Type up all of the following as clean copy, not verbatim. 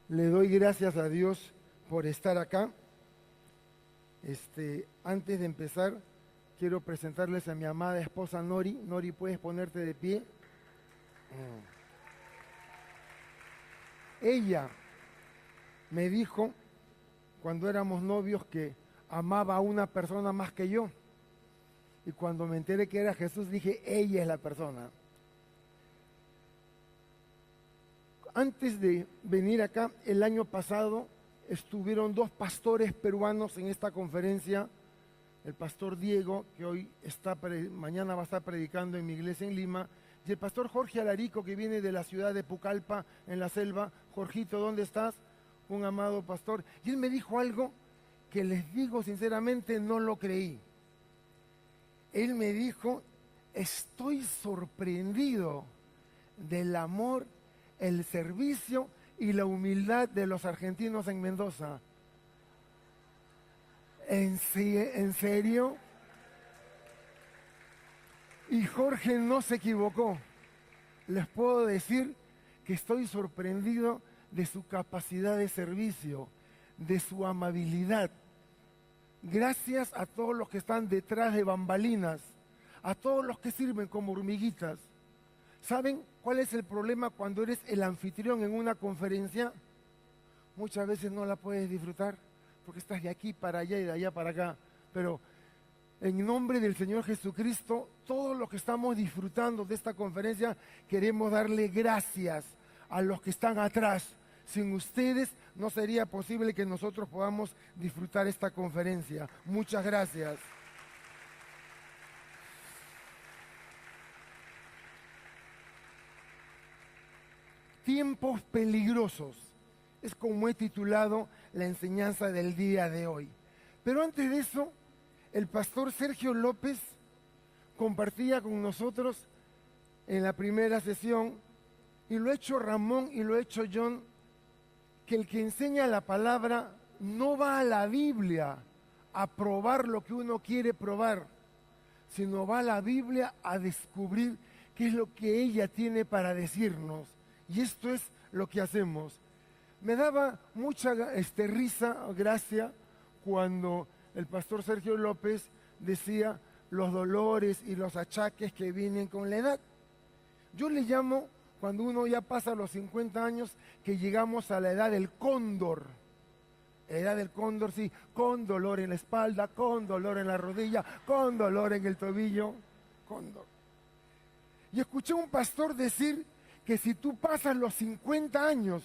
Le doy gracias a Dios por estar acá. Antes de empezar, quiero presentarles a mi amada esposa Nori. Nori, ¿puedes ponerte de pie? Ella me dijo, cuando éramos novios, que amaba a una persona más que yo. Y cuando me enteré que era Jesús, dije, ella es la persona. Antes de venir acá, el año pasado, estuvieron dos pastores peruanos en esta conferencia. El pastor Diego, que mañana va a estar predicando en mi iglesia en Lima, y el pastor Jorge Alarico, que viene de la ciudad de Pucallpa, en la selva. Jorgito, ¿dónde estás? Un amado pastor. Y él me dijo algo que, les digo sinceramente, no lo creí. Él me dijo, estoy sorprendido del amor, el servicio y la humildad de los argentinos en Mendoza. ¿En serio? Y Jorge no se equivocó. Les puedo decir que estoy sorprendido de su capacidad de servicio, de su amabilidad. Gracias a todos los que están detrás de bambalinas, a todos los que sirven como hormiguitas. ¿Saben cuál es el problema cuando eres el anfitrión en una conferencia? Muchas veces no la puedes disfrutar porque estás de aquí para allá y de allá para acá. Pero en nombre del Señor Jesucristo, todos los que estamos disfrutando de esta conferencia, queremos darle gracias a los que están atrás. Sin ustedes no sería posible que nosotros podamos disfrutar esta conferencia. Muchas gracias. Tiempos peligrosos. Es como he titulado la enseñanza del día de hoy. Pero antes de eso, el pastor Sergio López compartía con nosotros en la primera sesión, y lo ha hecho Ramón y lo ha hecho John, que el que enseña la palabra no va a la Biblia a probar lo que uno quiere probar, sino va a la Biblia a descubrir qué es lo que ella tiene para decirnos. Y esto es lo que hacemos. Me daba mucha gracia cuando el pastor Sergio López decía los dolores y los achaques que vienen con la edad. Yo le llamo, cuando uno ya pasa los 50 años, que llegamos a la edad del cóndor. Edad del cóndor, sí, con dolor en la espalda, con dolor en la rodilla, con dolor en el tobillo, cóndor. Y escuché a un pastor decir que si tú pasas los 50 años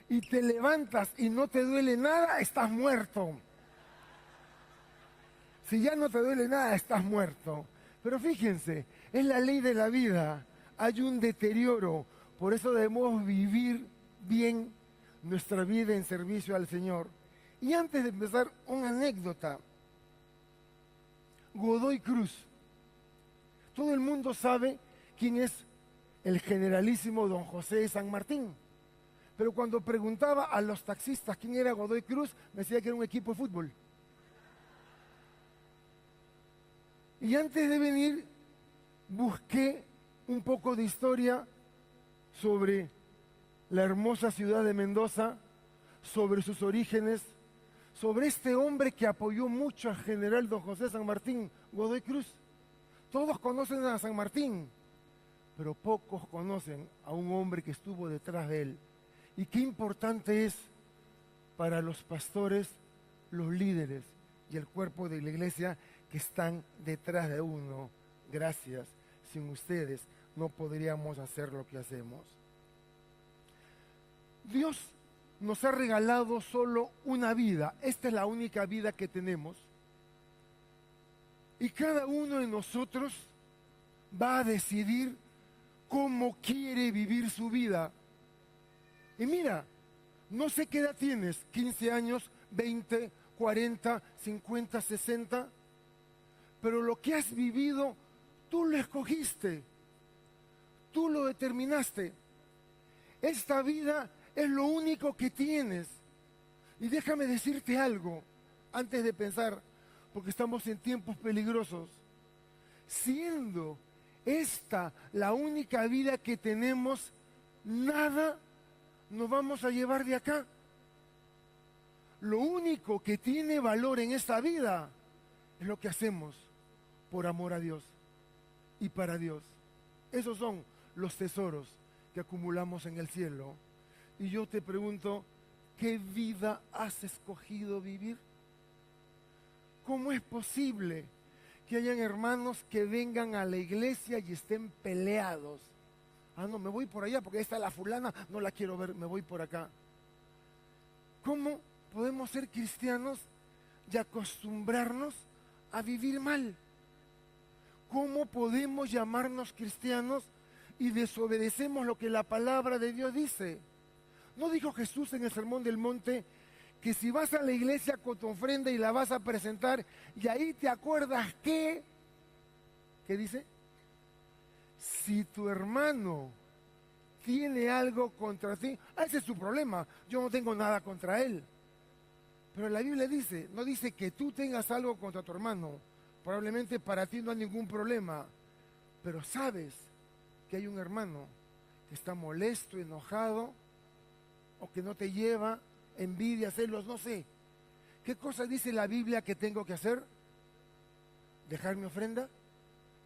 y te levantas y no te duele nada, estás muerto. Si ya no te duele nada, estás muerto. Pero fíjense, es la ley de la vida. Hay un deterioro. Por eso debemos vivir bien nuestra vida en servicio al Señor. Y antes de empezar, una anécdota. Godoy Cruz. Todo el mundo sabe quién es el generalísimo don José de San Martín. Pero cuando preguntaba a los taxistas quién era Godoy Cruz, me decía que era un equipo de fútbol. Y antes de venir, busqué un poco de historia sobre la hermosa ciudad de Mendoza, sobre sus orígenes, sobre este hombre que apoyó mucho al general don José San Martín, Godoy Cruz. Todos conocen a San Martín, pero pocos conocen a un hombre que estuvo detrás de él. Y qué importante es para los pastores, los líderes y el cuerpo de la iglesia que están detrás de uno. Gracias. Sin ustedes no podríamos hacer lo que hacemos. Dios nos ha regalado solo una vida. Esta es la única vida que tenemos. Y cada uno de nosotros va a decidir cómo quiere vivir su vida. Y mira, no sé qué edad tienes, 15 años, 20, 40, 50, 60, pero lo que has vivido, tú lo escogiste, tú lo determinaste. Esta vida es lo único que tienes. Y déjame decirte algo, antes de pensar, porque estamos en tiempos peligrosos. Siendo esta la única vida que tenemos, nada nos vamos a llevar de acá. Lo único que tiene valor en esta vida es lo que hacemos por amor a Dios y para Dios. Esos son los tesoros que acumulamos en el cielo. Y yo te pregunto, ¿qué vida has escogido vivir? ¿Cómo es posible que hayan hermanos que vengan a la iglesia y estén peleados? Ah, no, me voy por allá porque ahí está la fulana, no la quiero ver, me voy por acá. ¿Cómo podemos ser cristianos y acostumbrarnos a vivir mal? ¿Cómo podemos llamarnos cristianos y desobedecemos lo que la palabra de Dios dice? ¿No dijo Jesús en el Sermón del Monte que si vas a la iglesia con tu ofrenda y la vas a presentar y ahí te acuerdas que, ¿qué dice? Si tu hermano tiene algo contra ti, ese es su problema, yo no tengo nada contra él. Pero la Biblia dice, no dice que tú tengas algo contra tu hermano, probablemente para ti no hay ningún problema, pero sabes que hay un hermano que está molesto, enojado, o que no te lleva, envidia, celos, no sé. ¿Qué cosa dice la Biblia que tengo que hacer? Dejar mi ofrenda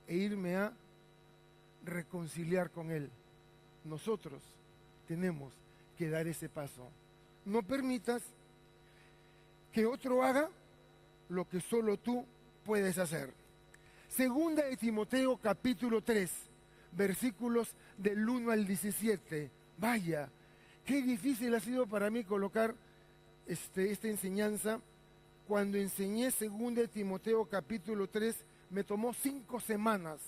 e irme a reconciliar con él. Nosotros tenemos que dar ese paso. No permitas que otro haga lo que solo tú puedes hacer. Segunda de Timoteo capítulo 3, versículos del 1 al 17. Vaya, qué difícil ha sido para mí colocar esta enseñanza. Cuando enseñé segunda de Timoteo capítulo 3, me tomó 5 semanas.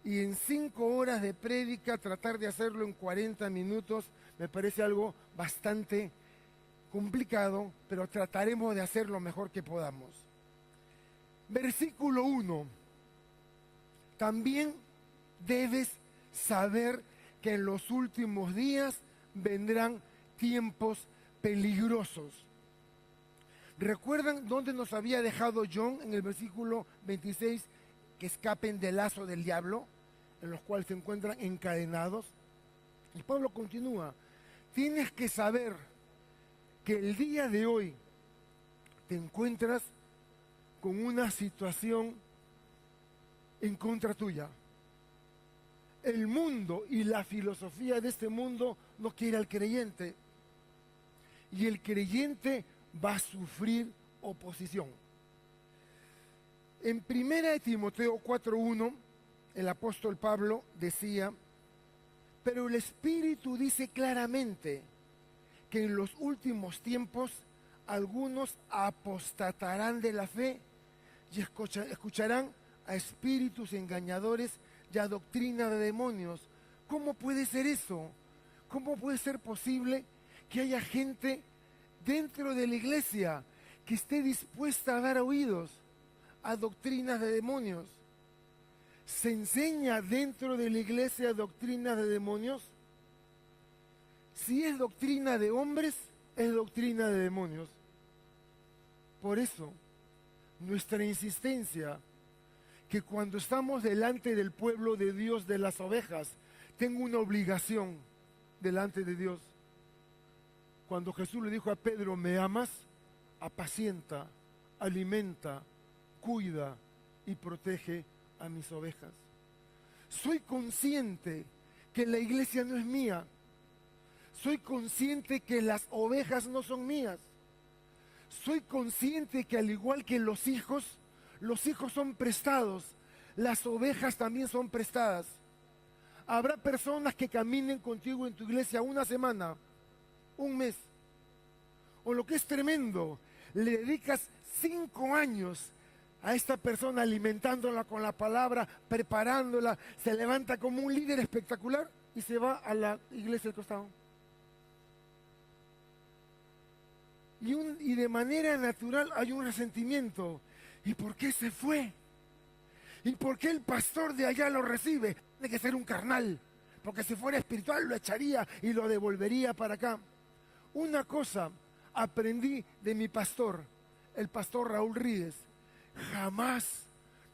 Y en 5 horas de prédica, tratar de hacerlo en 40 minutos, me parece algo bastante complicado, pero trataremos de hacer lo mejor que podamos. Versículo 1. También debes saber que en los últimos días vendrán tiempos peligrosos. ¿Recuerdan dónde nos había dejado John en el versículo 26? Que escapen del lazo del diablo, en los cuales se encuentran encadenados. Y Pablo continúa, tienes que saber que el día de hoy te encuentras con una situación en contra tuya. El mundo y la filosofía de este mundo no quiere al creyente. Y el creyente va a sufrir oposición. En 1 Timoteo 4:1, el apóstol Pablo decía, pero el Espíritu dice claramente que en los últimos tiempos algunos apostatarán de la fe y escucharán a espíritus engañadores y a doctrina de demonios. ¿Cómo puede ser eso? ¿Cómo puede ser posible que haya gente dentro de la iglesia que esté dispuesta a dar oídos a doctrinas de demonios? ¿Se enseña dentro de la iglesia doctrinas de demonios? Si es doctrina de hombres, es doctrina de demonios. Por eso, nuestra insistencia, que cuando estamos delante del pueblo de Dios, de las ovejas, tengo una obligación delante de Dios. Cuando Jesús le dijo a Pedro, ¿me amas? Apacienta, alimenta, cuida y protege a mis ovejas. Soy consciente que la iglesia no es mía. Soy consciente que las ovejas no son mías. Soy consciente que al igual que los hijos son prestados. Las ovejas también son prestadas. Habrá personas que caminen contigo en tu iglesia una semana, un mes. O lo que es tremendo, le dedicas 5 años a esta persona alimentándola con la palabra, preparándola, se levanta como un líder espectacular y se va a la iglesia del costado. Y de manera natural hay un resentimiento. ¿Y por qué se fue? ¿Y por qué el pastor de allá lo recibe? Tiene que ser un carnal, porque si fuera espiritual lo echaría y lo devolvería para acá. Una cosa aprendí de mi pastor, el pastor Raúl Ríez: jamás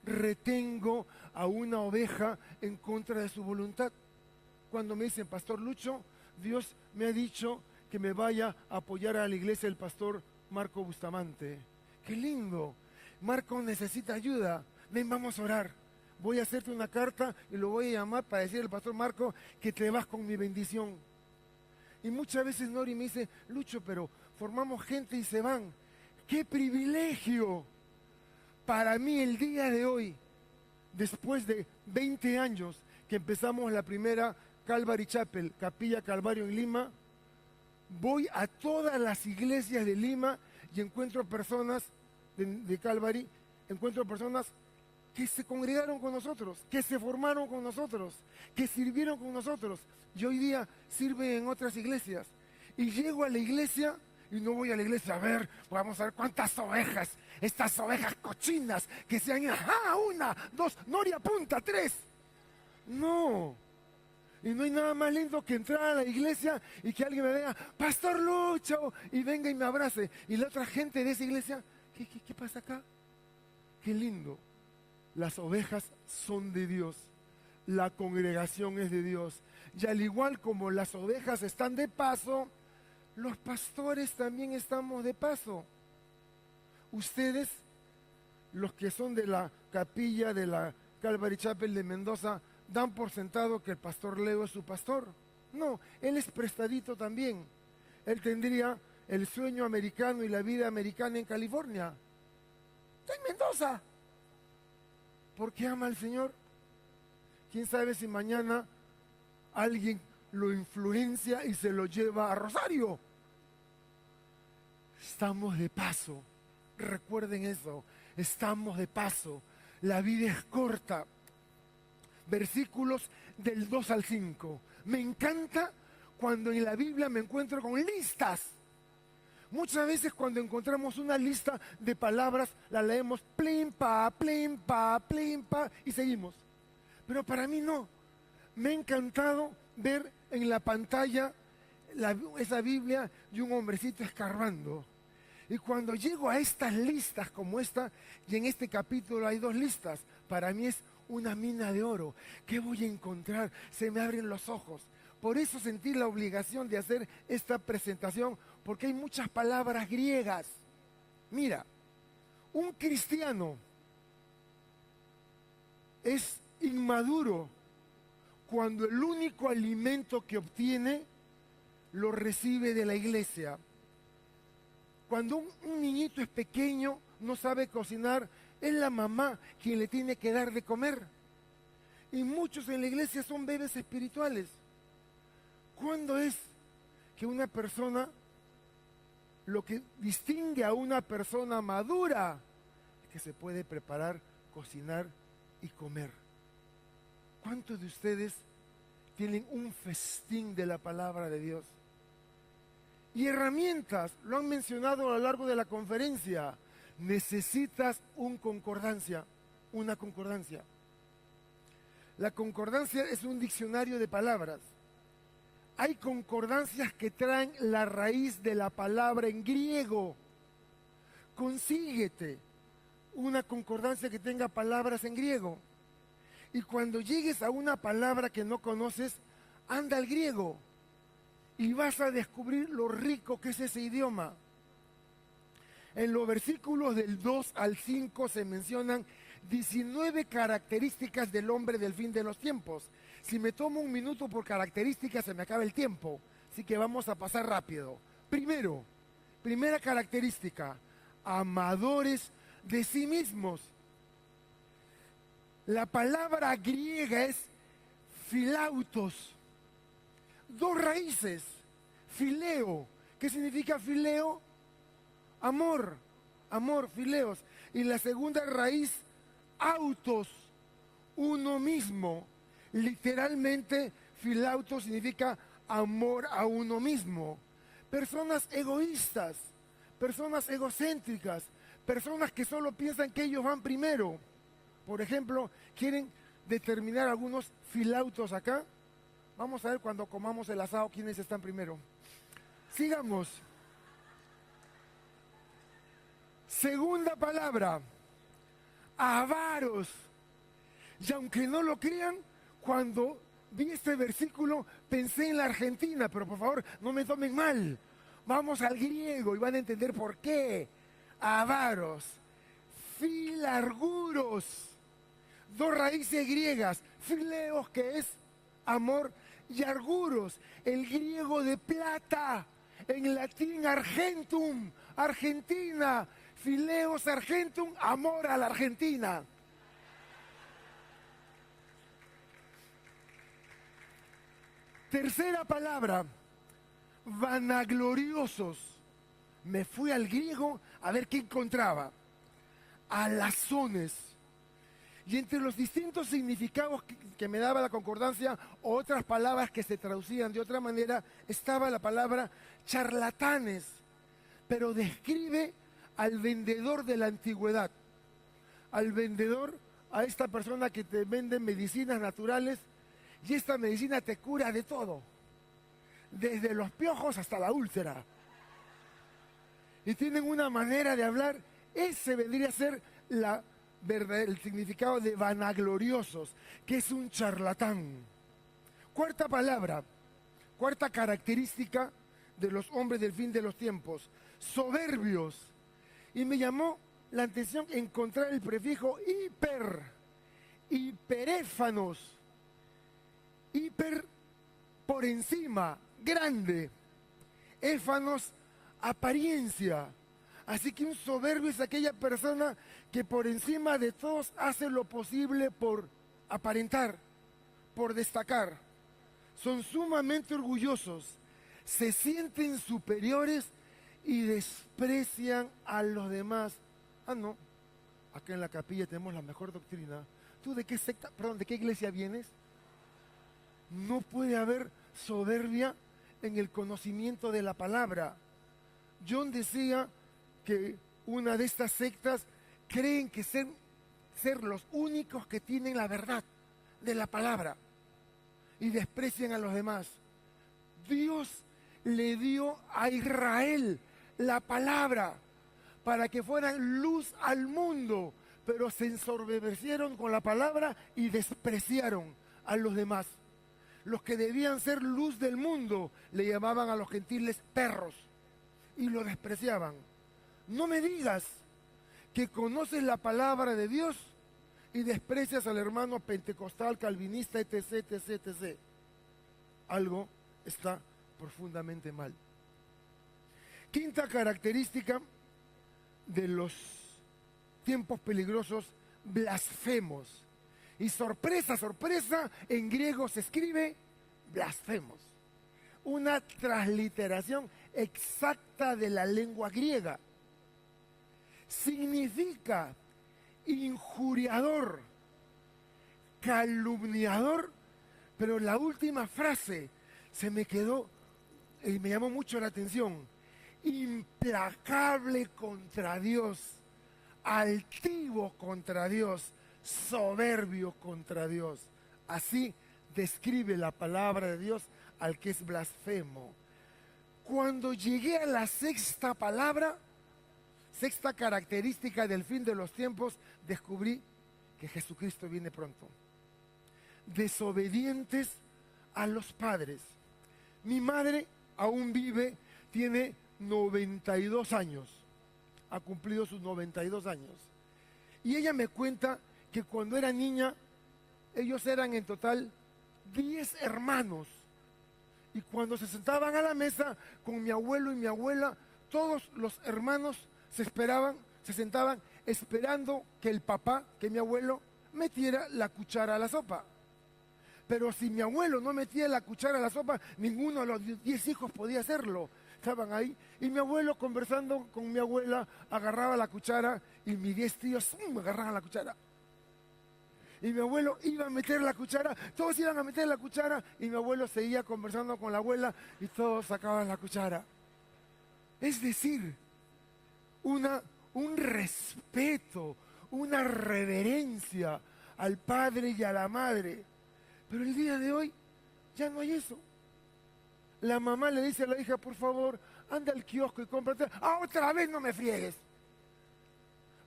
retengo a una oveja en contra de su voluntad. Cuando me dicen, Pastor Lucho, Dios me ha dicho que me vaya a apoyar a la iglesia del pastor Marco Bustamante. ¡Qué lindo! Marco necesita ayuda. Ven, vamos a orar. Voy a hacerte una carta y lo voy a llamar para decirle al pastor Marco que te vas con mi bendición. Y muchas veces Nori me dice, Lucho, pero formamos gente y se van. ¡Qué privilegio! Para mí el día de hoy, después de 20 años que empezamos la primera Calvary Chapel, Capilla Calvario en Lima, voy a todas las iglesias de Lima y encuentro personas de Calvary, encuentro personas que se congregaron con nosotros, que se formaron con nosotros, que sirvieron con nosotros y hoy día sirven en otras iglesias. Y llego a la iglesia y no voy a la iglesia a ver, vamos a ver cuántas ovejas, estas ovejas cochinas que se han ido, una, dos, Nori apunta, 3. No. Y no hay nada más lindo que entrar a la iglesia y que alguien me vea, Pastor Lucho, y venga y me abrace. Y la otra gente de esa iglesia, ¿qué pasa acá? Qué lindo. Las ovejas son de Dios. La congregación es de Dios. Y al igual como las ovejas están de paso, los pastores también estamos de paso. Ustedes, los que son de la capilla de la Calvary Chapel de Mendoza, dan por sentado que el pastor Leo es su pastor. No, él es prestadito también. Él tendría el sueño americano y la vida americana en California. Está en Mendoza. ¿Por qué ama al Señor? ¿Quién sabe si mañana alguien lo influencia y se lo lleva a Rosario? Estamos de paso. Recuerden eso. Estamos de paso. La vida es corta. Versículos del 2 al 5. Me encanta cuando en la Biblia me encuentro con listas. Muchas veces cuando encontramos una lista de palabras, la leemos plim, pa, y seguimos. Pero para mí no. Me ha encantado ver en la pantalla esa Biblia y un hombrecito escarbando. Y cuando llego a estas listas como esta, y en este capítulo hay 2 listas, para mí es una mina de oro. ¿Qué voy a encontrar? Se me abren los ojos. Por eso sentí la obligación de hacer esta presentación, porque hay muchas palabras griegas. Mira, un cristiano es inmaduro cuando el único alimento que obtiene lo recibe de la iglesia. Cuando un niñito es pequeño, no sabe cocinar, es la mamá quien le tiene que dar de comer. Y muchos en la iglesia son bebés espirituales. ¿Cuándo es que una persona, lo que distingue a una persona madura, es que se puede preparar, cocinar y comer? ¿Cuántos de ustedes tienen un festín de la palabra de Dios? Y herramientas, lo han mencionado a lo largo de la conferencia. Necesitas una concordancia. La concordancia es un diccionario de palabras. Hay concordancias que traen la raíz de la palabra en griego. Consíguete una concordancia que tenga palabras en griego. Y cuando llegues a una palabra que no conoces, anda al griego. Y vas a descubrir lo rico que es ese idioma. En los versículos del 2 al 5 se mencionan 19 características del hombre del fin de los tiempos. Si me tomo un minuto por características se me acaba el tiempo, así que vamos a pasar rápido. Primera característica, amadores de sí mismos. La palabra griega es filautos. 2 raíces, fileo. ¿Qué significa fileo? Amor, fileos. Y la segunda raíz, autos, uno mismo. Literalmente, filautos significa amor a uno mismo. Personas egoístas, personas egocéntricas, personas que solo piensan que ellos van primero. Por ejemplo, ¿quieren determinar algunos filautos acá? Vamos a ver cuando comamos el asado quiénes están primero. Sigamos. Segunda palabra, avaros. Y aunque no lo crean, cuando vi este versículo, pensé en la Argentina, pero por favor no me tomen mal. Vamos al griego y van a entender por qué. Avaros, filarguros, dos raíces griegas, fileos, que es amor, y arguros, el griego de plata, en latín argentum, Argentina, fileos argentum, amor a la Argentina. Tercera palabra, vanagloriosos. Me fui al griego a ver qué encontraba. Alazones. Y entre los distintos significados que me daba la concordancia, o otras palabras que se traducían de otra manera, estaba la palabra charlatanes, pero describe al vendedor de la antigüedad, al vendedor, a esta persona que te vende medicinas naturales, y esta medicina te cura de todo, desde los piojos hasta la úlcera. Y tienen una manera de hablar, ese vendría a ser el significado de vanagloriosos, que es un charlatán. Cuarta palabra, cuarta característica de los hombres del fin de los tiempos, soberbios. Y me llamó la atención encontrar el prefijo hiperéfanos. Hiper, por encima, grande. Éfanos, apariencia. Así que un soberbio es aquella persona que por encima de todos hace lo posible por aparentar, por destacar. Son sumamente orgullosos, se sienten superiores y desprecian a los demás. Ah, no, acá en la capilla tenemos la mejor doctrina. ¿Tú de qué secta, perdón, de qué iglesia vienes? No puede haber soberbia en el conocimiento de la palabra. John decía que una de estas sectas creen que ser los únicos que tienen la verdad de la palabra y desprecian a los demás. Dios le dio a Israel la palabra para que fueran luz al mundo, pero se ensoberbecieron con la palabra y despreciaron a los demás. Los que debían ser luz del mundo le llamaban a los gentiles perros y lo despreciaban. No me digas que conoces la palabra de Dios y desprecias al hermano pentecostal, calvinista, etc., etc., etc. Algo está profundamente mal. Quinta característica de los tiempos peligrosos, blasfemos. Y sorpresa, sorpresa, en griego se escribe blasfemos. Una transliteración exacta de la lengua griega. Significa injuriador, calumniador, pero la última frase se me quedó y me llamó mucho la atención. Implacable contra Dios, altivo contra Dios, soberbio contra Dios. Así describe la palabra de Dios al que es blasfemo. Cuando llegué a la sexta palabra, sexta característica del fin de los tiempos, descubrí que Jesucristo viene pronto. Desobedientes a los padres. Mi madre aún vive, tiene 92 años, ha cumplido sus 92 años. Y ella me cuenta que cuando era niña, ellos eran en total 10 hermanos. Y cuando se sentaban a la mesa con mi abuelo y mi abuela, todos los hermanos se sentaban esperando que el papá, que mi abuelo, metiera la cuchara a la sopa. Pero si mi abuelo no metía la cuchara a la sopa, ninguno de los 10 hijos podía hacerlo. Estaban ahí y mi abuelo, conversando con mi abuela, agarraba la cuchara y mis 10 tíos agarraban la cuchara. Y mi abuelo iba a meter la cuchara, todos iban a meter la cuchara y mi abuelo seguía conversando con la abuela y todos sacaban la cuchara. Es decir, un respeto, una reverencia al padre y a la madre. Pero el día de hoy ya no hay eso. La mamá le dice a la hija, por favor, anda al kiosco y cómprate. ¡Ah, otra vez no me friegues!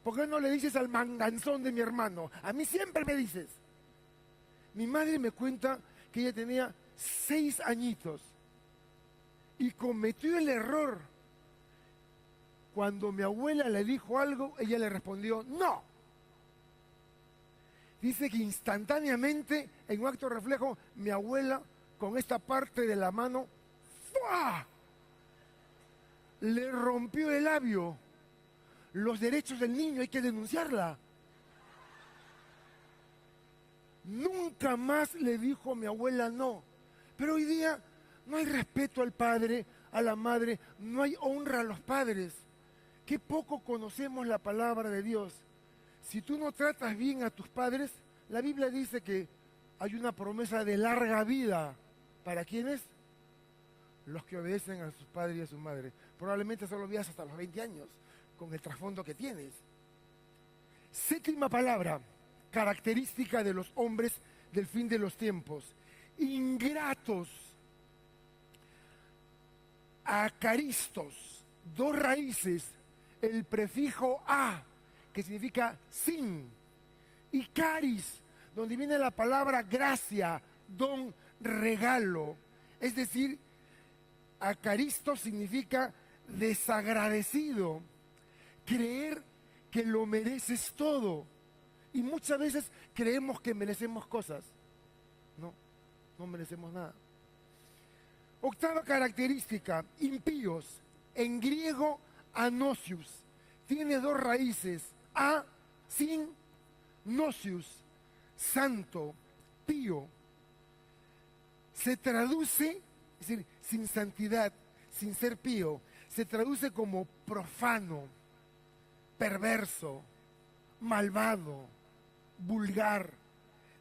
¿Por qué no le dices al manganzón de mi hermano? A mí siempre me dices. Mi madre me cuenta que ella tenía 6 añitos y cometió el error. Cuando mi abuela le dijo algo, ella le respondió no. Dice que instantáneamente, en un acto de reflejo, mi abuela, con esta parte de la mano, ¡fua!, le rompió el labio. Los derechos del niño hay que denunciarla. Nunca más le dijo a mi abuela no. Pero hoy día no hay respeto al padre, a la madre, no hay honra a los padres. Qué poco conocemos la palabra de Dios. Si tú no tratas bien a tus padres, la Biblia dice que hay una promesa de larga vida. ¿Para quiénes? Los que obedecen a sus padres y a su madre. Probablemente solo vivas hasta los 20 años, con el trasfondo que tienes. Séptima palabra, característica de los hombres del fin de los tiempos: ingratos, acaristos, 2 raíces, el prefijo a, que significa sin, y caris, donde viene la palabra gracia, don, regalo. Es decir, acaristo significa desagradecido, creer que lo mereces todo. Y muchas veces creemos que merecemos cosas. No, no merecemos nada. Octava característica, impíos. En griego, anosius. Tiene 2 raíces, a, sin, nocius, santo, pío. Se traduce, es decir, sin santidad, sin ser pío, se traduce como profano, perverso, malvado, vulgar,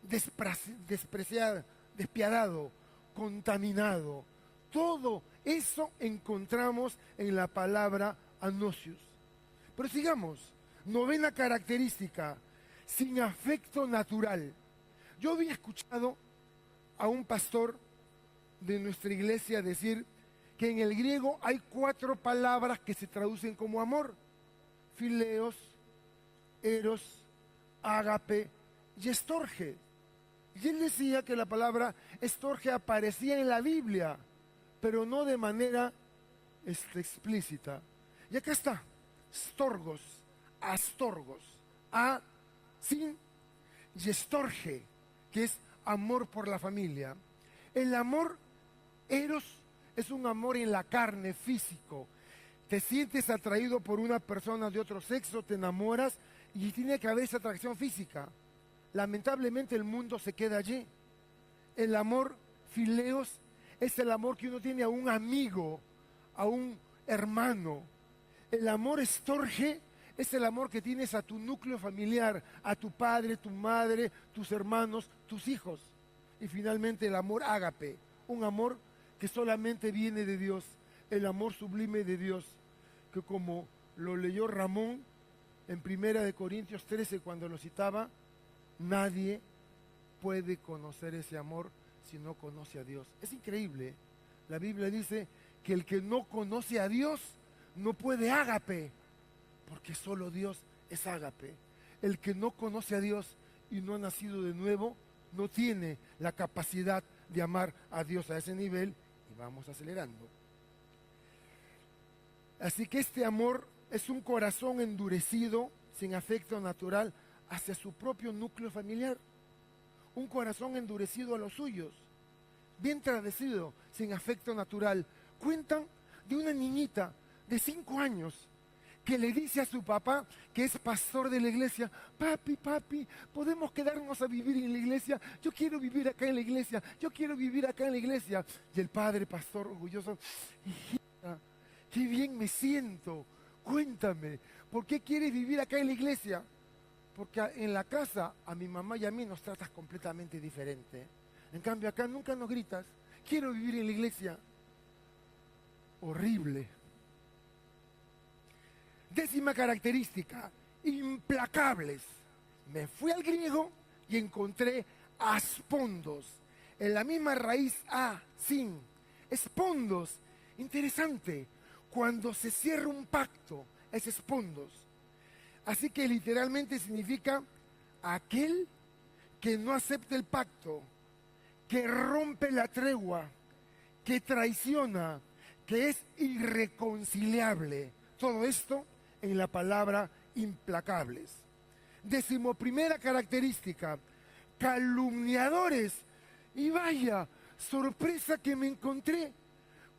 despreciado, despiadado, contaminado. Todo eso encontramos en la palabra anosius. Pero sigamos, novena característica, sin afecto natural. Yo había escuchado a un pastor de nuestra iglesia decir que en el griego hay 4 palabras que se traducen como amor: fileos, eros, ágape y estorge. Y él decía que la palabra estorge aparecía en la Biblia, pero no de manera explícita. Y acá está, storgos, astorgos, a, sin, y estorge, que es amor por la familia. El amor eros es un amor en la carne, físico. Te sientes atraído por una persona de otro sexo, te enamoras y tiene que haber esa atracción física. Lamentablemente el mundo se queda allí. El amor fileos es el amor que uno tiene a un amigo, a un hermano. El amor estorge es el amor que tienes a tu núcleo familiar, a tu padre, tu madre, tus hermanos, tus hijos. Y finalmente el amor ágape, un amor que solamente viene de Dios, el amor sublime de Dios, que como lo leyó Ramón en 1 Corintios 13 cuando lo citaba, nadie puede conocer ese amor si no conoce a Dios. Es increíble. La Biblia dice que el que no conoce a Dios no puede ágape, porque solo Dios es ágape. El que no conoce a Dios y no ha nacido de nuevo no tiene la capacidad de amar a Dios a ese nivel. Y vamos acelerando. Así que este amor es un corazón endurecido, sin afecto natural hacia su propio núcleo familiar. Un corazón endurecido a los suyos, bien tradecido, sin afecto natural. Cuentan de una niñita de 5 años que le dice a su papá, que es pastor de la iglesia: papi, papi, ¿podemos quedarnos a vivir en la iglesia? Yo quiero vivir acá en la iglesia, yo quiero vivir acá en la iglesia. Y el padre pastor orgulloso: hijita, qué bien me siento, cuéntame, ¿por qué quieres vivir acá en la iglesia? Porque en la casa a mi mamá y a mí nos tratas completamente diferente. En cambio acá nunca nos gritas: quiero vivir en la iglesia. Horrible. Décima característica, implacables. Me fui al griego y encontré aspondos, en la misma raíz a, sin. Espondos, interesante, cuando se cierra un pacto, es espondos. Así que literalmente significa aquel que no acepta el pacto, que rompe la tregua, que traiciona, que es irreconciliable. Todo esto en la palabra implacables. 11ª característica, calumniadores. Y vaya sorpresa que me encontré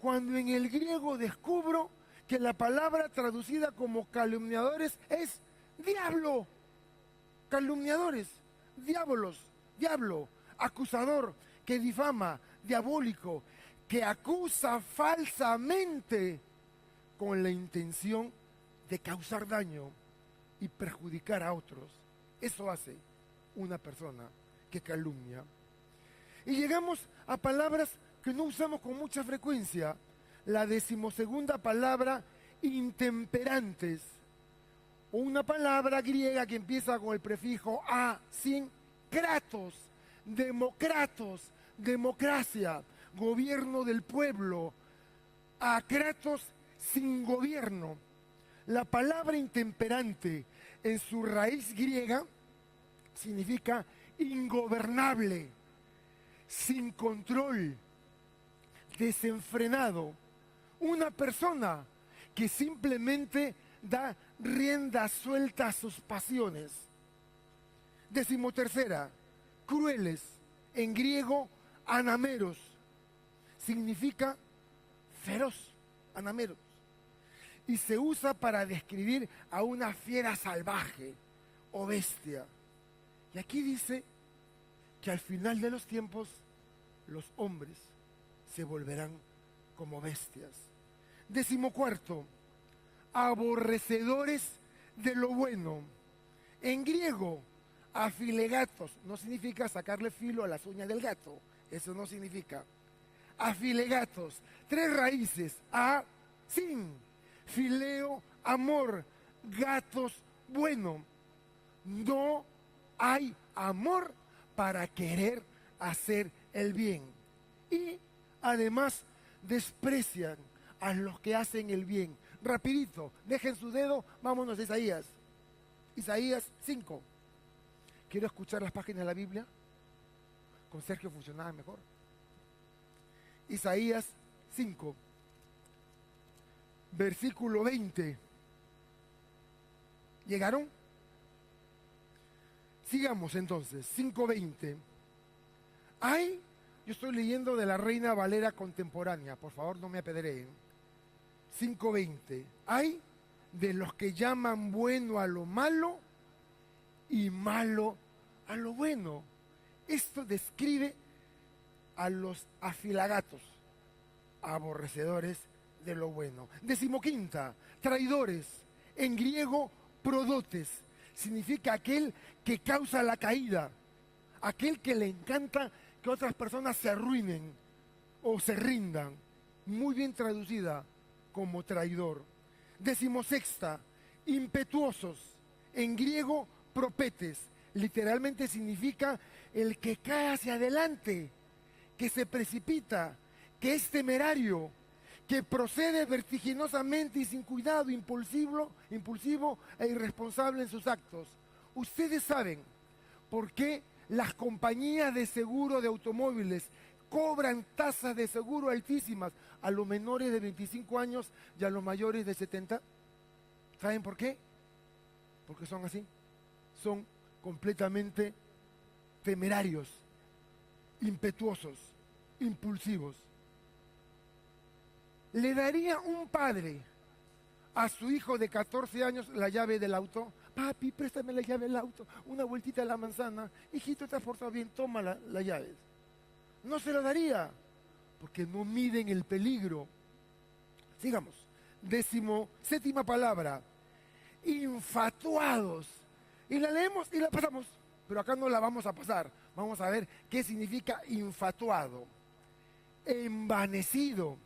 cuando en el griego descubro que la palabra traducida como calumniadores es diablo. Calumniadores, diabolos, diablo, acusador, que difama, diabólico, que acusa falsamente con la intención de causar daño y perjudicar a otros. Eso hace una persona que calumnia. Y llegamos a palabras que no usamos con mucha frecuencia. La 12ª palabra, intemperantes. Una palabra griega que empieza con el prefijo a, sin kratos, democratos, democracia, gobierno del pueblo, a kratos sin gobierno. La palabra intemperante en su raíz griega significa ingobernable, sin control, desenfrenado. Una persona que simplemente da rienda suelta a sus pasiones. 13ª, crueles, en griego anameros, significa feroz, anameros, y se usa para describir a una fiera salvaje o bestia. Y aquí dice que al final de los tiempos los hombres se volverán como bestias. 14º, aborrecedores de lo bueno. En griego, afilegatos, no significa sacarle filo a las uñas del gato, eso no significa. Afilegatos, 3 raíces, a, sin, fileo, amor, gatos, bueno. No hay amor para querer hacer el bien. Y además desprecian a los que hacen el bien. Rapidito, dejen su dedo, vámonos a Isaías. Isaías 5. Quiero escuchar las páginas de la Biblia. Con Sergio funcionaba mejor. Isaías 5, versículo 20. ¿Llegaron? Sigamos entonces, 5:20. Hay, yo estoy leyendo de la Reina Valera contemporánea, por favor no me apedreen. 5:20. Hay de los que llaman bueno a lo malo y malo a lo bueno. Esto describe a los afilagatos, aborrecedores de lo bueno. 15ª, traidores, en griego prodotes, significa aquel que causa la caída, aquel que le encanta que otras personas se arruinen o se rindan. Muy bien traducida como traidor. 16ª, impetuosos, en griego propetes, literalmente significa el que cae hacia adelante, que se precipita, que es temerario, que procede vertiginosamente y sin cuidado, impulsivo e irresponsable en sus actos. Ustedes saben por qué las compañías de seguro de automóviles cobran tasas de seguro altísimas a los menores de 25 años y a los mayores de 70. ¿Saben por qué? Porque son así. Son completamente temerarios, impetuosos, impulsivos. ¿Le daría un padre a su hijo de 14 años la llave del auto? Papi, préstame la llave del auto, una vueltita a la manzana. Hijito, te has portado bien, toma la llave. No se la daría, porque no miden el peligro. Sigamos. 17ª palabra, infatuados. Y la leemos y la pasamos, pero acá no la vamos a pasar. Vamos a ver qué significa infatuado. Envanecido.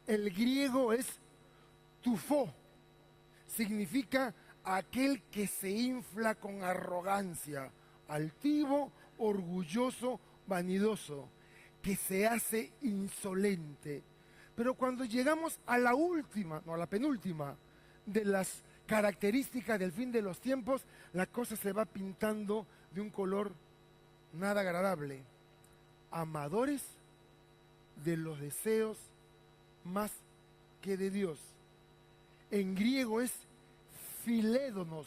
El griego es tufó. Significa aquel que se infla con arrogancia, altivo, orgulloso, vanidoso, que se hace insolente. Pero cuando llegamos a la última, no a la penúltima, de las características del fin de los tiempos, la cosa se va pintando de un color nada agradable. amadores de los deseos más que de Dios. En griego es filédonos.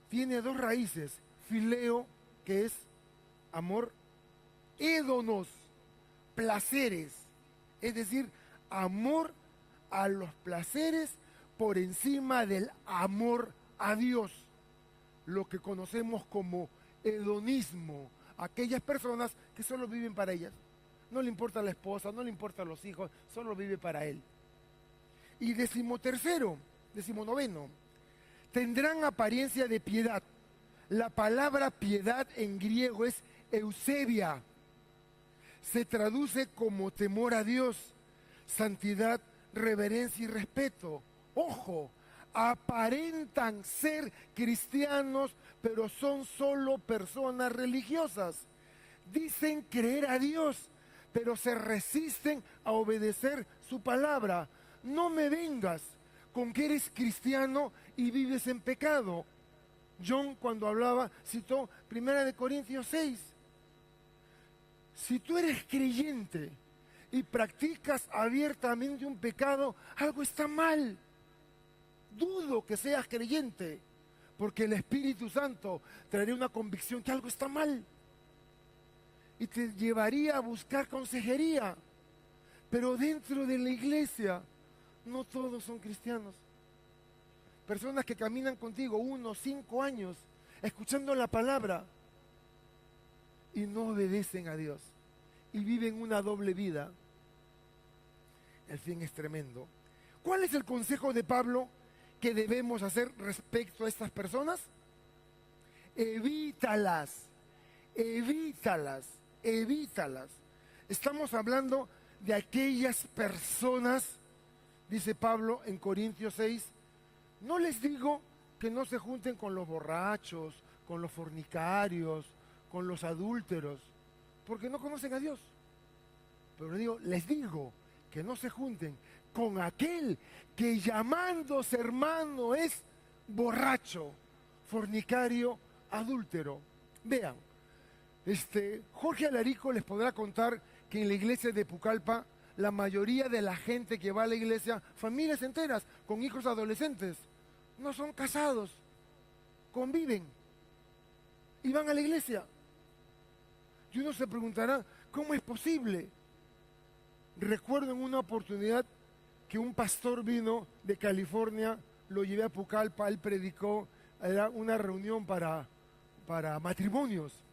Tiene dos raíces. Fileo, que es amor, édonos, placeres. Es decir, amor a los placeres por encima del amor a Dios. Lo que conocemos como hedonismo. Aquellas personas que solo viven para ellas. No le importa la esposa, no le importan los hijos, solo vive para él. Y 19, tendrán apariencia de piedad. La palabra piedad en griego es eusebia. Se traduce como temor a Dios, santidad, reverencia y respeto. Ojo, aparentan ser cristianos, pero son solo personas religiosas. Dicen creer a Dios, pero se resisten a obedecer su palabra. No me vengas con que eres cristiano y vives en pecado. John, cuando hablaba, citó 1 Corintios 6. Si tú eres creyente y practicas abiertamente un pecado, algo está mal. Dudo que seas creyente, porque el Espíritu Santo traería una convicción que algo está mal y te llevaría a buscar consejería. Pero dentro de la iglesia no todos son cristianos. Personas que caminan contigo 1, 5 años escuchando la palabra y no obedecen a Dios y viven una doble vida. El fin es tremendo. ¿Cuál es el consejo de Pablo que debemos hacer respecto a estas personas? Evítalas, evítalas, evítalas. Estamos hablando de aquellas personas, dice Pablo en Corintios 6, no les digo que no se junten con los borrachos, con los fornicarios, con los adúlteros, porque no conocen a Dios. Pero les digo que no se junten con aquel que llamándose hermano es borracho, fornicario, adúltero. Vean, Jorge Alarico les podrá contar que en la iglesia de Pucallpa, la mayoría de la gente que va a la iglesia, familias enteras, con hijos adolescentes, no son casados, conviven y van a la iglesia. Y uno se preguntará, ¿cómo es posible? Recuerdo en una oportunidad que un pastor vino de California, lo llevé a Pucallpa, él predicó, era una reunión para matrimonios.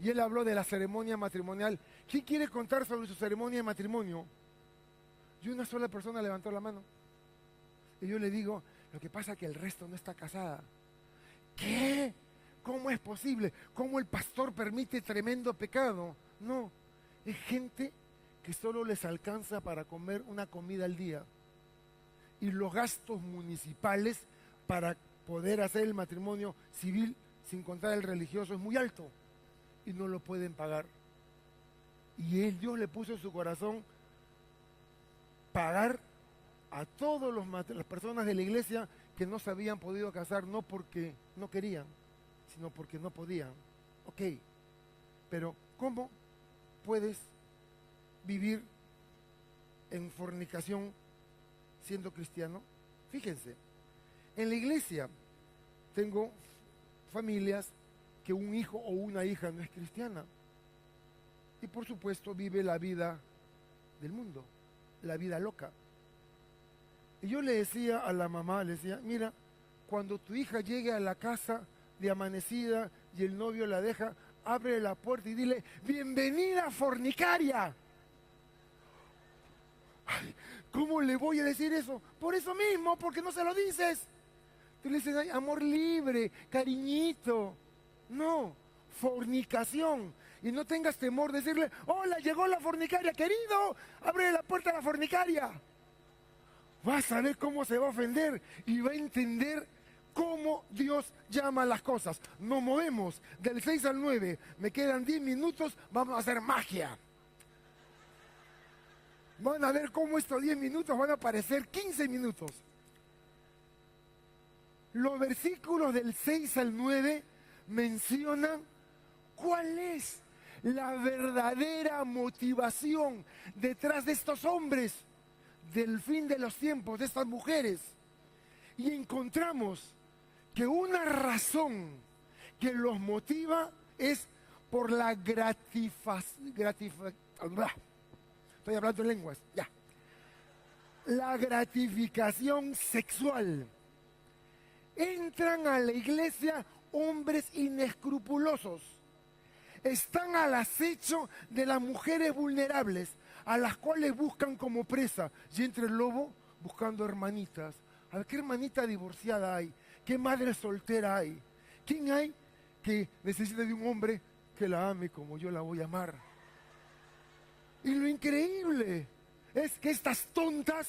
Y él habló de la ceremonia matrimonial. ¿Quién quiere contar sobre su ceremonia de matrimonio? Y una sola persona levantó la mano. Y yo le digo, lo que pasa es que el resto no está casada. ¿Qué? ¿Cómo es posible? ¿Cómo el pastor permite tremendo pecado? No, es gente que solo les alcanza para comer una comida al día. Y los gastos municipales para poder hacer el matrimonio civil, sin contar el religioso, es muy alto. Y no lo pueden pagar. Y Dios le puso en su corazón pagar a todas las personas de la iglesia que no se habían podido casar, no porque no querían, sino porque no podían. Ok, pero ¿cómo puedes vivir en fornicación siendo cristiano? Fíjense, en la iglesia tengo familias que un hijo o una hija no es cristiana y por supuesto vive la vida del mundo, la vida loca. Y yo le decía a la mamá, le decía, mira, cuando tu hija llegue a la casa de amanecida y el novio la deja, abre la puerta y dile, bienvenida fornicaria. Ay, ¿cómo le voy a decir eso? Por eso mismo, porque no se lo dices. Tú le dices, ay, amor libre, cariñito. No, fornicación. Y no tengas temor de decirle, hola, llegó la fornicaria, querido, abre la puerta a la fornicaria. Vas a ver cómo se va a ofender y va a entender cómo Dios llama las cosas. Nos movemos del 6 al 9, me quedan 10 minutos, vamos a hacer magia. Van a ver cómo estos 10 minutos van a parecer 15 minutos. Los versículos del 6 al 9 mencionan cuál es la verdadera motivación detrás de estos hombres, del fin de los tiempos, de estas mujeres. Y encontramos que una razón que los motiva es por la estoy hablando en lenguas, ya. La gratificación sexual. Entran a la iglesia hombres inescrupulosos. Están al acecho de las mujeres vulnerables, a las cuales buscan como presa. Y entra el lobo buscando hermanitas. A ver, ¿qué hermanita divorciada hay? ¿Qué madre soltera hay? ¿Quién hay que necesita de un hombre que la ame como yo la voy a amar? Y lo increíble es que estas tontas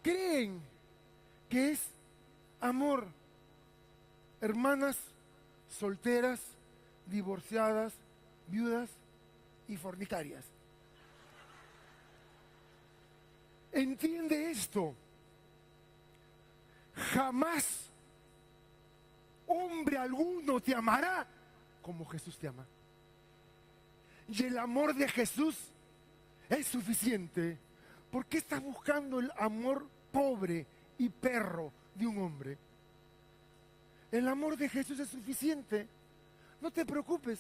creen que es amor. Hermanas solteras, divorciadas, viudas y fornicarias. Entiende esto. Jamás hombre alguno te amará como Jesús te ama. Y el amor de Jesús es suficiente. ¿Por qué estás buscando el amor pobre y perro de un hombre? El amor de Jesús es suficiente. No te preocupes.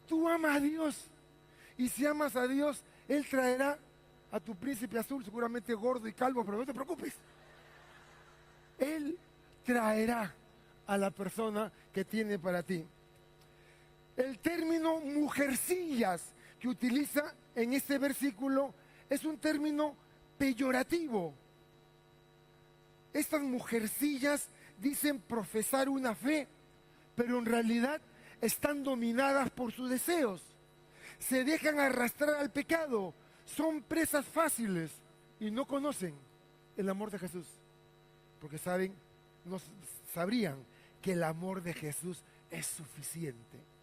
Tú amas a Dios. Y si amas a Dios, Él traerá a tu príncipe azul, seguramente gordo y calvo, pero no te preocupes. Él traerá a la persona que tiene para ti. El término mujercillas que utiliza en este versículo es un término peyorativo. Estas mujercillas dicen profesar una fe, pero en realidad están dominadas por sus deseos. Se dejan arrastrar al pecado, son presas fáciles y no conocen el amor de Jesús, porque no sabrían que el amor de Jesús es suficiente.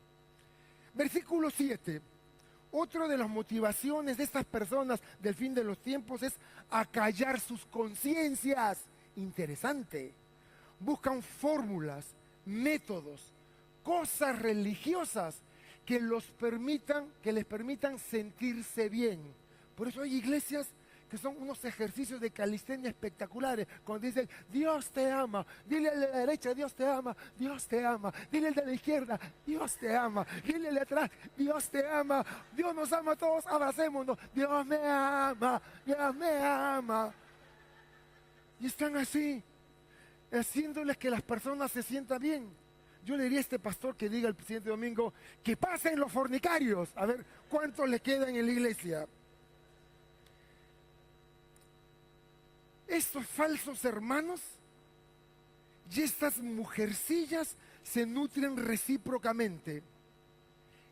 Versículo 7. Otra de las motivaciones de estas personas del fin de los tiempos es acallar sus conciencias. Interesante. Buscan fórmulas, métodos, cosas religiosas que les permitan sentirse bien. Por eso hay iglesias que son unos ejercicios de calistenia espectaculares, cuando dicen, Dios te ama, dile al de la derecha, Dios te ama, Dios te ama, dile al de la izquierda, Dios te ama, dile al de atrás, Dios te ama, Dios nos ama a todos, abracémonos, Dios me ama, Dios me ama. Y están así, haciéndoles que las personas se sientan bien. Yo le diría a este pastor que diga el siguiente domingo, que pasen los fornicarios, a ver cuántos le quedan en la iglesia. Estos falsos hermanos y estas mujercillas se nutren recíprocamente.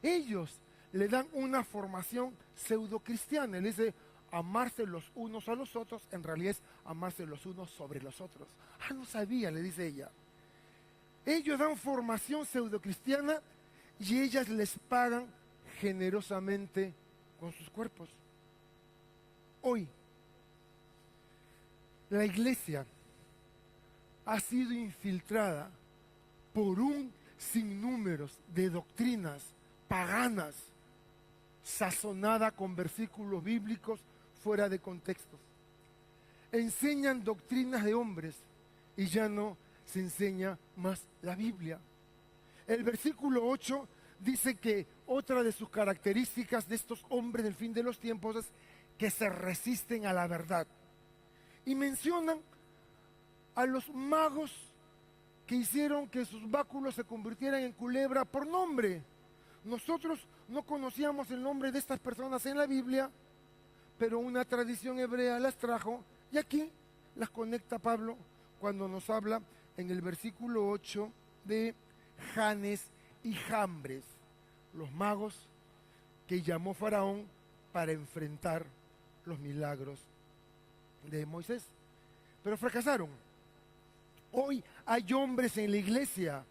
Ellos le dan una formación pseudocristiana. Le dice, amarse los unos a los otros, en realidad es amarse los unos sobre los otros. Ah, no sabía, le dice ella. Ellos dan formación pseudocristiana y ellas les pagan generosamente con sus cuerpos. Hoy, la iglesia ha sido infiltrada por un sinnúmero de doctrinas paganas, sazonada con versículos bíblicos fuera de contextos. Enseñan doctrinas de hombres y ya no se enseña más la Biblia. El versículo 8 dice que otra de sus características de estos hombres del fin de los tiempos es que se resisten a la verdad. Y mencionan a los magos que hicieron que sus báculos se convirtieran en culebra por nombre. Nosotros no conocíamos el nombre de estas personas en la Biblia, pero una tradición hebrea las trajo y aquí las conecta Pablo cuando nos habla en el versículo 8 de Janes y Jambres, los magos que llamó Faraón para enfrentar los milagros de Moisés, pero fracasaron. Hoy hay hombres en la iglesia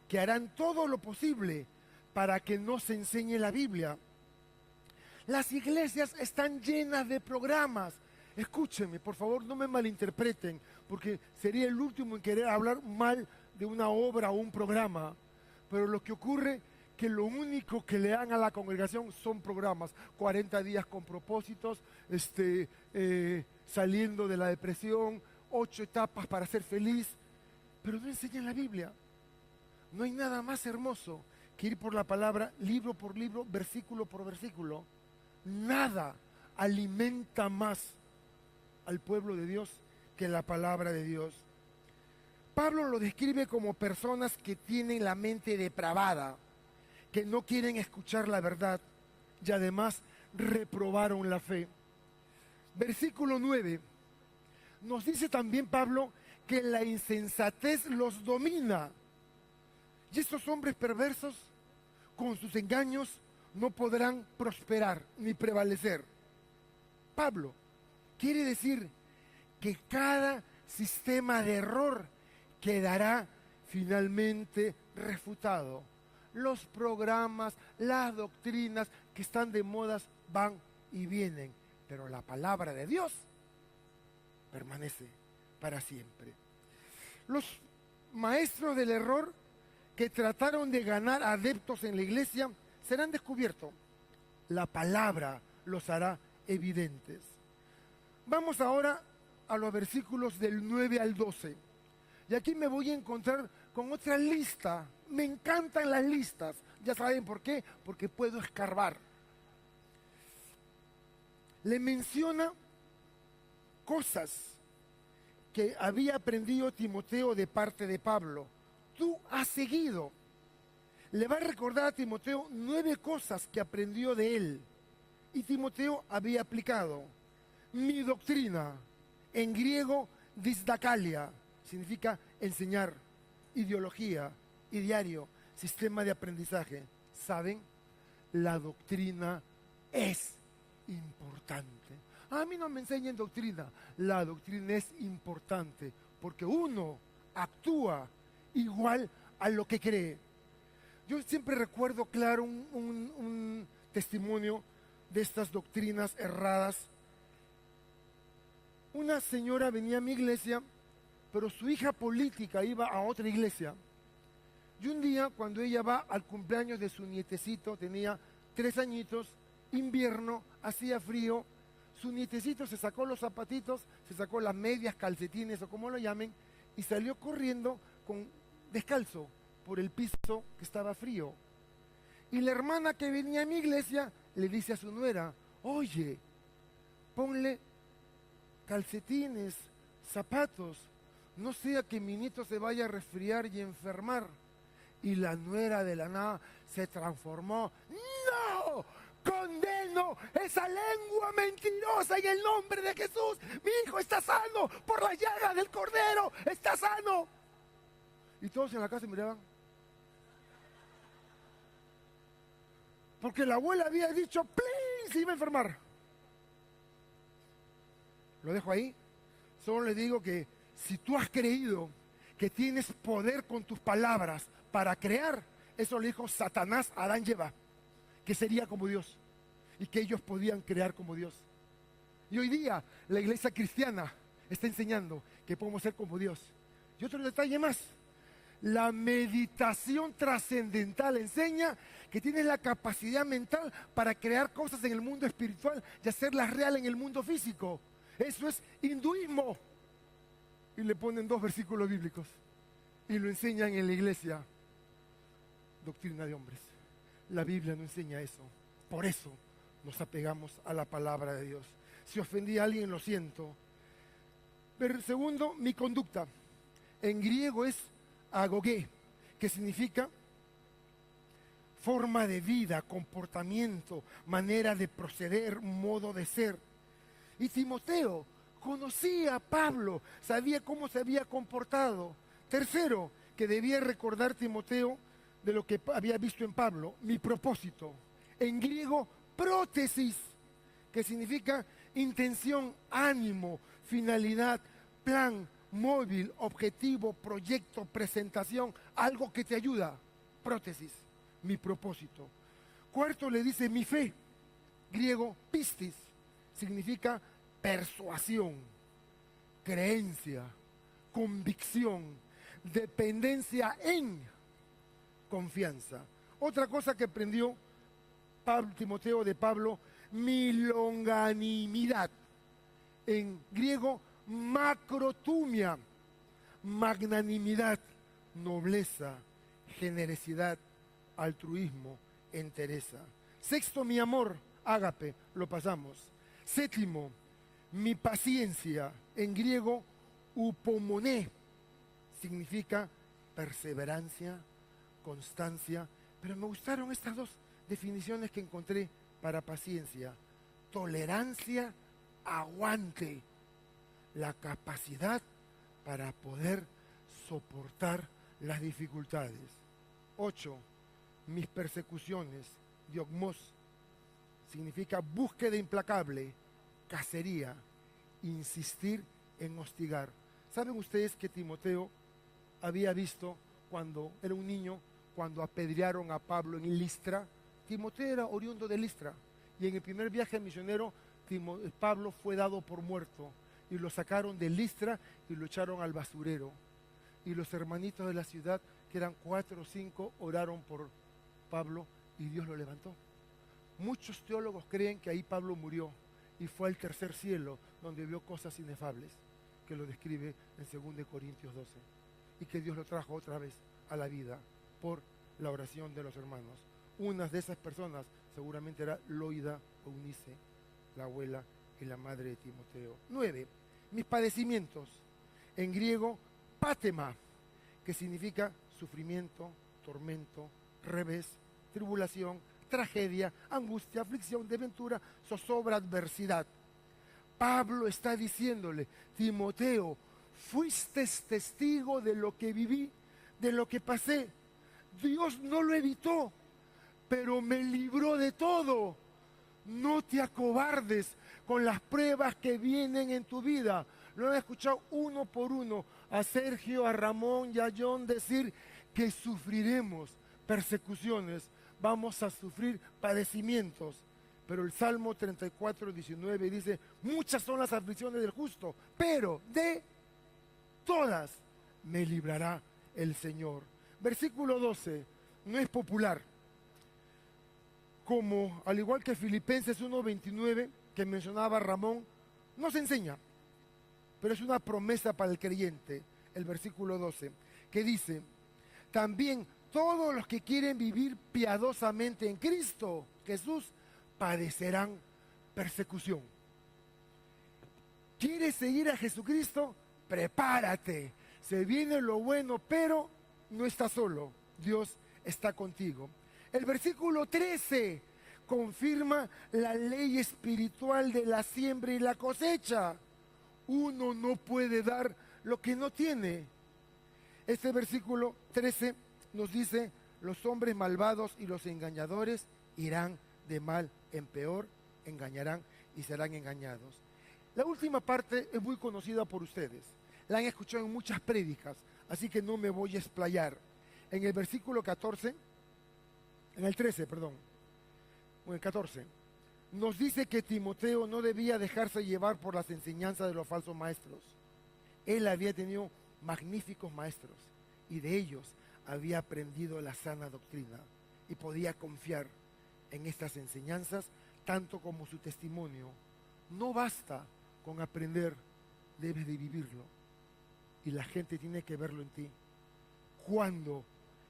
que harán todo lo posible para que no se enseñe la Biblia. Las iglesias están llenas de programas. Escúchenme, por favor, no me malinterpreten, porque sería el último en querer hablar mal de una obra o un programa. Pero lo que ocurre que lo único que le dan a la congregación son programas, 40 días con propósitos, saliendo de la depresión, 8 etapas para ser feliz, pero no enseñan la Biblia. No hay nada más hermoso que ir por la palabra, libro por libro, versículo por versículo. Nada alimenta más al pueblo de Dios que la palabra de Dios. Pablo lo describe como personas que tienen la mente depravada, que no quieren escuchar la verdad y además reprobaron la fe. Versículo 9. Nos dice también Pablo que la insensatez los domina. Y estos hombres perversos, con sus engaños, no podrán prosperar ni prevalecer. Pablo quiere decir que cada sistema de error quedará finalmente refutado. Los programas, las doctrinas que están de moda van y vienen, pero la palabra de Dios permanece para siempre. Los maestros del error que trataron de ganar adeptos en la iglesia serán descubiertos. La palabra los hará evidentes. Vamos ahora a los versículos del 9 al 12. Y aquí me voy a encontrar con otra lista. Me encantan las listas. Ya saben por qué, porque puedo escarbar. Le menciona cosas que había aprendido Timoteo de parte de Pablo. Tú has seguido. Le va a recordar a Timoteo 9 cosas que aprendió de él. Y Timoteo había aplicado. Mi doctrina, en griego, disdacalia, significa enseñar, ideología, ideario, sistema de aprendizaje. ¿Saben? La doctrina es importante. A mí no me enseñan doctrina. La doctrina es importante porque uno actúa igual a lo que cree. Yo siempre recuerdo, claro, un testimonio de estas doctrinas erradas. Una señora venía a mi iglesia, pero su hija política iba a otra iglesia. Y un día, cuando ella va al cumpleaños de su nietecito, tenía 3 añitos, invierno, hacía frío, su nietecito se sacó los zapatitos, se sacó las medias, calcetines o como lo llamen, y salió corriendo descalzo por el piso que estaba frío. Y la hermana que venía a mi iglesia le dice a su nuera, oye, ponle calcetines, zapatos, no sea que mi nieto se vaya a resfriar y enfermar. Y la nuera de la nada se transformó. ¡No! ¡Condeno esa lengua mentirosa en el nombre de Jesús! ¡Mi hijo está sano! ¡Por la llaga del Cordero! ¡Está sano! Y todos en la casa miraban. Porque la abuela había dicho, ¡plin! Se iba a enfermar. Lo dejo ahí. Solo le digo que si tú has creído que tienes poder con tus palabras para crear, eso le dijo Satanás a Adán y Eva, que sería como Dios y que ellos podían crear como Dios. Y hoy día la iglesia cristiana está enseñando que podemos ser como Dios. Y otro detalle más, la meditación trascendental enseña que tienes la capacidad mental para crear cosas en el mundo espiritual y hacerlas real en el mundo físico. Eso es hinduismo. Y le ponen 2 versículos bíblicos y lo enseñan en la iglesia. Doctrina de hombres. La Biblia no enseña eso. Por eso nos apegamos a la palabra de Dios. Si ofendí a alguien, lo siento. Pero segundo, mi conducta. En griego es agogé, que significa forma de vida, comportamiento, manera de proceder, modo de ser. Y Timoteo conocía a Pablo, sabía cómo se había comportado. Tercero, que debía recordar Timoteo de lo que había visto en Pablo, mi propósito. En griego, prótesis, que significa intención, ánimo, finalidad, plan, móvil, objetivo, proyecto, presentación, algo que te ayuda. Prótesis, mi propósito. Cuarto, le dice mi fe, griego, pistis, significa persuasión, creencia, convicción, dependencia en confianza. Otra cosa que aprendió Timoteo de Pablo, mi longanimidad. En griego, macrotumia, magnanimidad, nobleza, generosidad, altruismo, entereza. Sexto, mi amor, ágape, lo pasamos. Séptimo, mi paciencia, en griego, upomoné, significa perseverancia, constancia, pero me gustaron estas dos definiciones que encontré para paciencia. Tolerancia, aguante, la capacidad para poder soportar las dificultades. 8. Mis persecuciones, diogmos, significa búsqueda implacable, cacería, insistir en hostigar. ¿Saben ustedes que Timoteo había visto cuando era un niño, cuando apedrearon a Pablo en Listra? Timoteo era oriundo de Listra, y en el primer viaje misionero Pablo fue dado por muerto y lo sacaron de Listra y lo echaron al basurero, y los hermanitos de la ciudad, que eran 4 o 5, oraron por Pablo y Dios lo levantó. Muchos teólogos creen que ahí Pablo murió y fue al tercer cielo, donde vio cosas inefables, que lo describe en 2 Corintios 12, y que Dios lo trajo otra vez a la vida por la oración de los hermanos. Una de esas personas seguramente era Loida Eunice, la abuela y la madre de Timoteo. 9. Mis padecimientos, en griego, pátema, que significa sufrimiento, tormento, revés, tribulación, tragedia, angustia, aflicción, desventura, zozobra, adversidad. Pablo está diciéndole, Timoteo, fuiste testigo de lo que viví, de lo que pasé. Dios no lo evitó, pero me libró de todo. No te acobardes con las pruebas que vienen en tu vida. Lo han escuchado uno por uno a Sergio, a Ramón y a John decir que sufriremos persecuciones, vamos a sufrir padecimientos. Pero el Salmo 34, 19 dice, muchas son las aflicciones del justo, pero de todas me librará el Señor. Versículo 12, no es popular. Como al igual que Filipenses 1:29 que mencionaba Ramón, no se enseña, pero es una promesa para el creyente, el versículo 12, que dice, también todos los que quieren vivir piadosamente en Cristo Jesús padecerán persecución. ¿Quieres seguir a Jesucristo? Prepárate, se viene lo bueno, pero no estás solo, Dios está contigo. El versículo 13 confirma la ley espiritual de la siembra y la cosecha. Uno no puede dar lo que no tiene. Este versículo 13 nos dice, los hombres malvados y los engañadores irán de mal en peor, engañarán y serán engañados. La última parte es muy conocida por ustedes. La han escuchado en muchas prédicas, así que no me voy a explayar. En el versículo 14... En el 13, perdón, o en el 14, nos dice que Timoteo no debía dejarse llevar por las enseñanzas de los falsos maestros. Él había tenido magníficos maestros y de ellos había aprendido la sana doctrina y podía confiar en estas enseñanzas tanto como su testimonio. No basta con aprender, debes de vivirlo y la gente tiene que verlo en ti. Cuando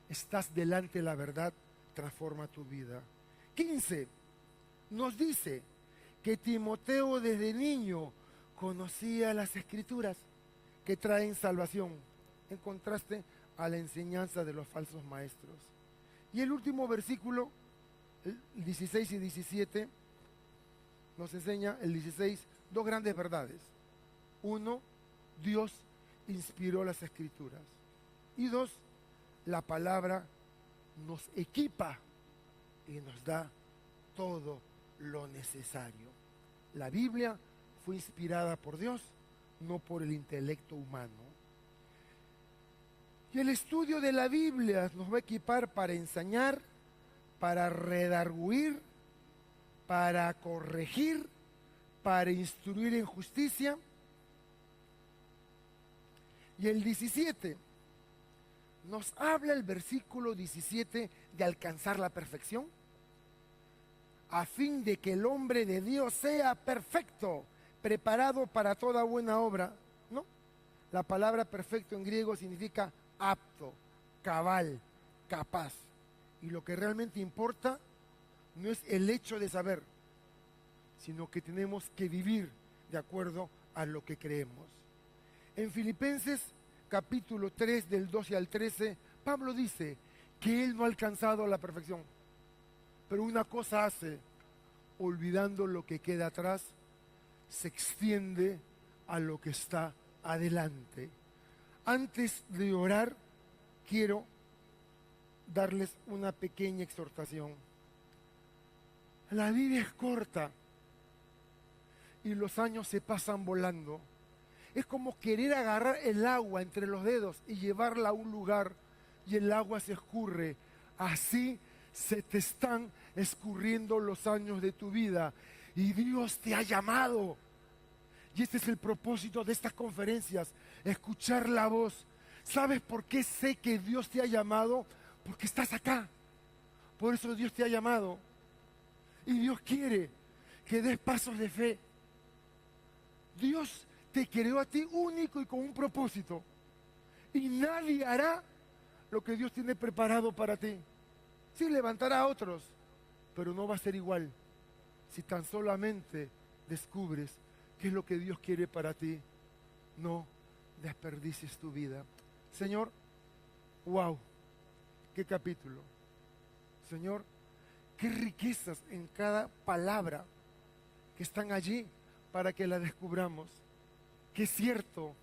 estás delante de la verdad, transforma tu vida. 15. Nos dice que Timoteo desde niño conocía las escrituras que traen salvación, en contraste a la enseñanza de los falsos maestros. Y el último versículo, el 16 y 17, nos enseña, el 16, dos grandes verdades. Uno, Dios inspiró las escrituras. Y dos, la palabra nos equipa y nos da todo lo necesario. La Biblia fue inspirada por Dios, no por el intelecto humano. Y el estudio de la Biblia nos va a equipar para enseñar, para redarguir, para corregir, para instruir en justicia. Y el 17 nos habla el versículo 17 de alcanzar la perfección, a fin de que el hombre de Dios sea perfecto, preparado para toda buena obra. No, la palabra perfecto en griego significa apto, cabal, capaz. Y lo que realmente importa no es el hecho de saber, sino que tenemos que vivir de acuerdo a lo que creemos. En Filipenses capítulo 3 del 12 al 13, Pablo dice que él no ha alcanzado la perfección, pero una cosa hace: olvidando lo que queda atrás, se extiende a lo que está adelante. Antes de orar, quiero darles una pequeña exhortación. La vida es corta y los años se pasan volando. Es como querer agarrar el agua entre los dedos y llevarla a un lugar y el agua se escurre. Así se te están escurriendo los años de tu vida y Dios te ha llamado. Y este es el propósito de estas conferencias, escuchar la voz. ¿Sabes por qué sé que Dios te ha llamado? Porque estás acá. Por eso Dios te ha llamado. Y Dios quiere que des pasos de fe. Dios te creó a ti único y con un propósito. Y nadie hará lo que Dios tiene preparado para ti. Sí, levantará a otros, pero no va a ser igual si tan solamente descubres qué es lo que Dios quiere para ti. No desperdicies tu vida. Señor, wow, qué capítulo. Señor, qué riquezas en cada palabra que están allí para que la descubramos. Que es cierto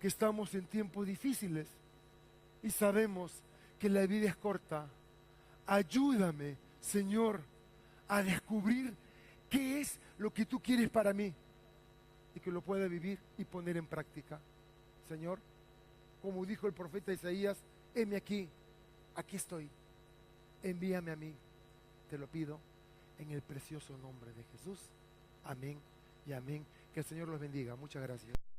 que estamos en tiempos difíciles y sabemos que la vida es corta. Ayúdame, Señor, a descubrir qué es lo que tú quieres para mí y que lo pueda vivir y poner en práctica. Señor, como dijo el profeta Isaías, heme aquí, aquí estoy, envíame a mí. Te lo pido en el precioso nombre de Jesús. Amén y amén. Que el Señor los bendiga. Muchas gracias.